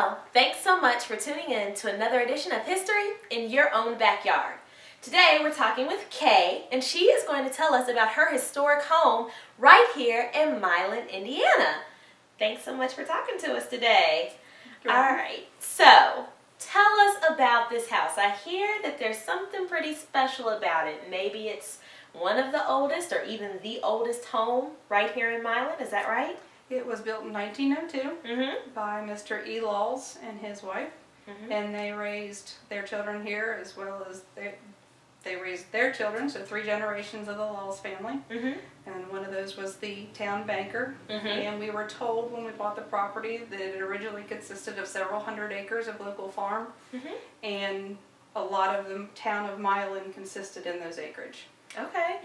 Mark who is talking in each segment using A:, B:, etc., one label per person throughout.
A: Well, thanks so much for tuning in to another edition of History in Your Own Backyard. Today we're talking with Kay, and she is going to tell us about her historic home right here in Milan, Indiana. Thanks so much for talking to us today. All right, so tell us about this house. I hear that there's something pretty special about it. Maybe it's one of the oldest or even the oldest home right here in Milan. Is that right?
B: It was built in 1902 by Mr. E. Laws and his wife, and they raised their children here as well as they raised their children, so 3 generations of the Laws family. And one of those was the town banker. And we were told when we bought the property that it originally consisted of several hundred acres of local farm, and a lot of the town of Milan consisted in those acreage.
A: Okay.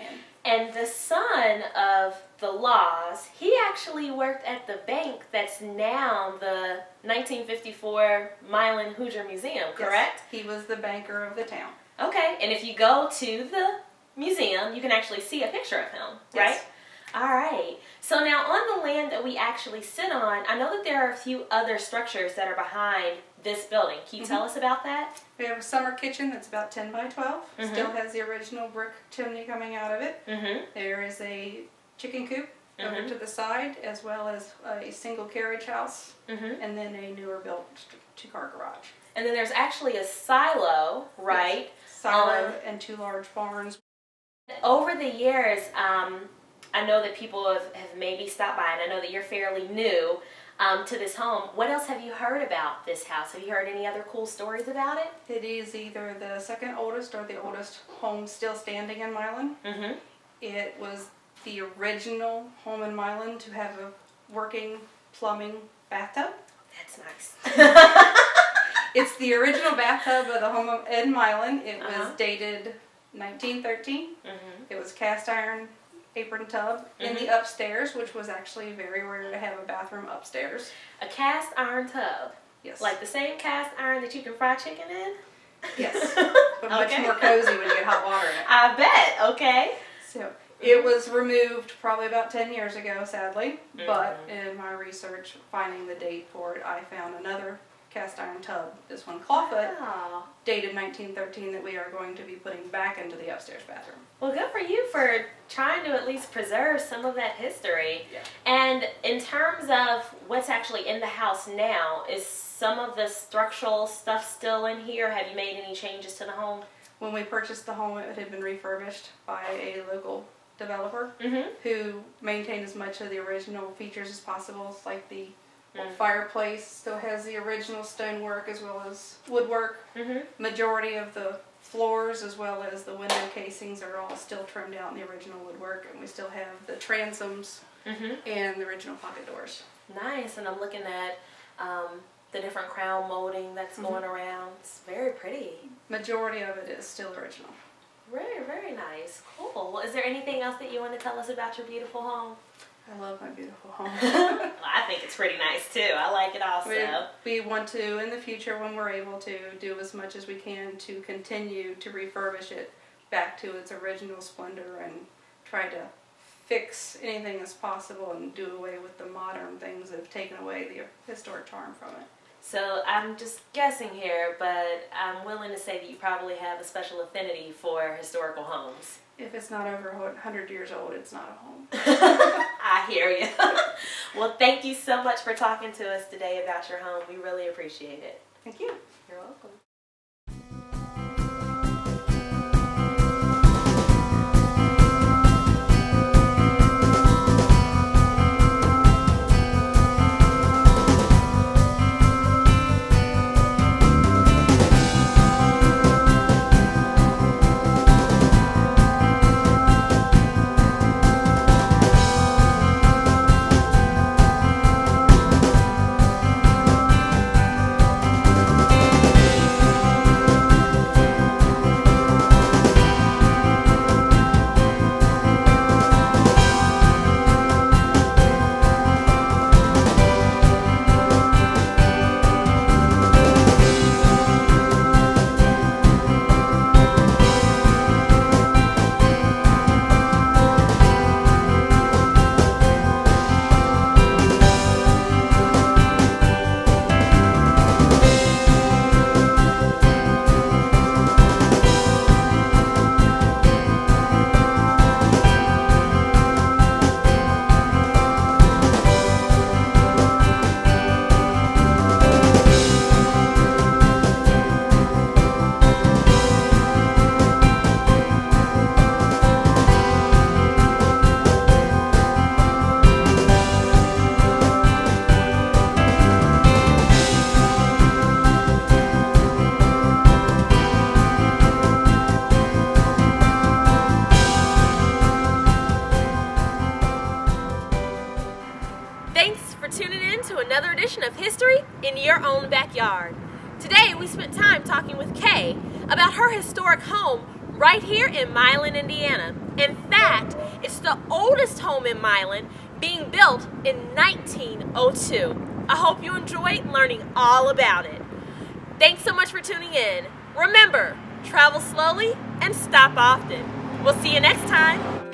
A: And the son of the Laws, he actually worked at the bank that's now the 1954 Milan Hoosier Museum, correct?
B: Yes, he was the banker of the town.
A: Okay, and if you go to the museum, you can actually see a picture of him, right?
B: Yes.
A: All right. So now on the land that we actually sit on, I know that there are a few other structures that are behind this building. Can you tell us about that?
B: We have a summer kitchen that's about 10 by 12. Still has the original brick chimney coming out of it. There is a chicken coop over to the side, as well as a single carriage house, and then a newer built 2-car garage.
A: And then there's actually a silo, right?
B: Yes. Silo and 2 large barns.
A: Over the years, I know that people have maybe stopped by, and I know that you're fairly new to this home. What else have you heard about this house? Have you heard any other cool stories about it?
B: It is either the second oldest or the oldest home still standing in Milan. It was the original home in Milan to have a working plumbing bathtub.
A: That's nice.
B: It's the original bathtub of the home in Milan. It was dated 1913. It was cast iron apron tub in the upstairs, which was actually very rare to have a bathroom upstairs.
A: A cast iron tub?
B: Yes.
A: Like the same cast iron that you can fry chicken in?
B: Yes. But much more cozy when you get hot water in it.
A: I bet. Okay.
B: So it was removed probably about 10 years ago, sadly. But in my research, finding the date for it, I found another cast iron tub, this one clawfoot, dated 1913, that we are going to be putting back into the upstairs bathroom.
A: Well, good for you for trying to at least preserve some of that history.
B: Yeah.
A: And in terms of what's actually in the house now, is some of the structural stuff still in here? Have you made any changes to the home?
B: When we purchased the home, it had been refurbished by a local developer who maintained as much of the original features as possible. It's like the fireplace still has the original stonework as well as woodwork. Majority of the floors as well as the window casings are all still trimmed out in the original woodwork, and we still have the transoms and the original pocket doors.
A: Nice. And I'm looking at the different crown molding that's going around. It's very pretty. Majority
B: of it is still original.
A: Very, very nice. Cool. Well, is there anything else that you want to tell us about your beautiful home?
B: I love my beautiful home.
A: Well, I think it's pretty nice too. I like it also.
B: We want to, in the future, when we're able to, do as much as we can to continue to refurbish it back to its original splendor and try to fix anything as possible and do away with the modern things that have taken away the historic charm from it.
A: So I'm just guessing here, but I'm willing to say that you probably have a special affinity for historical homes.
B: If it's not over 100 years old, it's not a home.
A: I hear you. Well, thank you so much for talking to us today about your home. We really appreciate it.
B: Thank you.
A: You're welcome. of history in your own backyard. Today we spent time talking with Kay about her historic home right here in Milan, Indiana. In fact, it's the oldest home in Milan, being built in 1902. I hope you enjoyed learning all about it. Thanks so much for tuning in. Remember, travel slowly and stop often. We'll see you next time.